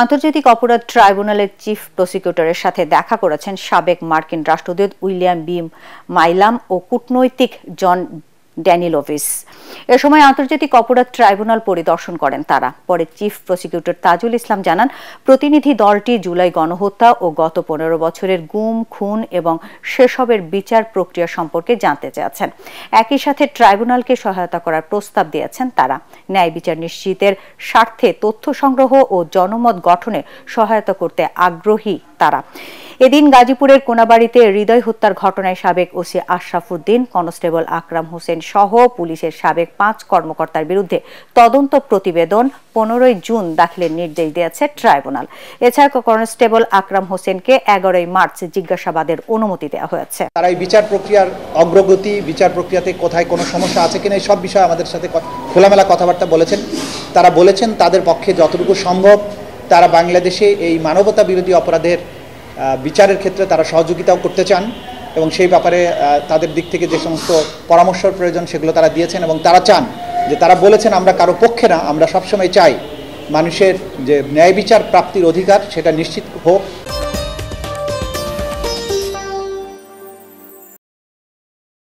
আন্তর্জাতিক অপরাধ ট্রাইব্যুনালের চিফ প্রসিকিউটরের সাথে দেখা করেছেন সাবেক মার্কিন রাষ্ট্রদূত উইলিয়াম বি মাইলাম ও কূটনৈতিক জন ড্যানিলোভিস। এ সময় আন্তর্জাতিক অপরাধ ট্রাইব্যুনাল পরিদর্শন করেন তারা। পরে চিফ প্রসিকিউটর তাজুল ইসলাম জানান, প্রতিনিধি দলটি জুলাই গণহত্যা ও গত 15 বছরের গুম, খুন এবং সেসবের বিচার প্রক্রিয়া সম্পর্কে জানতে চেয়েছেন। একই সাথে ট্রাইব্যুনালকে সহায়তা করার প্রস্তাব দিয়েছেন তারা। ন্যায় বিচার নিশ্চিতের স্বার্থে তথ্য সংগ্রহ ও জনমত গঠনে সহায়তা করতে আগ্রহী তারা। এদিন গাজীপুরের কোনাবাড়িতে হৃদয় হত্যার ঘটনায় সাবেক ওসি আশরাফুদ্দিন, কনস্টেবল আকরাম হোসেন সহ পুলিশের সাবেক 5 কর্মকর্তার বিরুদ্ধে তদন্ত প্রতিবেদন 15 জুন দাখিলের নির্দেশ দিয়েছে ট্রাইব্যুনাল। এছাড়া কনস্টেবল আকরাম হোসেনকে 11 মার্চ জিজ্ঞাসাবাদের অনুমতি দেওয়া হয়েছে। তারা এই বিচার প্রক্রিয়ার অগ্রগতি, বিচার প্রক্রিয়াতে কোথায় কোনো সমস্যা আছে কিনা এই সব বিষয়ে আমাদের সাথে খোলামেলা কথাবার্তা বলেছেন। তারা বলেছেন তাদের পক্ষে যতটুকু সম্ভব তারা বাংলাদেশে এই মানবতা বিরোধী অপরাধের বিচারের ক্ষেত্রে তারা সহযোগিতাও করতে চান এবং সেই ব্যাপারে তাদের দিক থেকে যে সমস্ত পরামর্শের প্রয়োজন সেগুলো তারা দিয়েছেন এবং তারা চান যে, তারা বলেছেন আমরা কারো পক্ষে না, আমরা সবসময় চাই মানুষের যে ন্যায় বিচার প্রাপ্তির অধিকার সেটা নিশ্চিত হোক।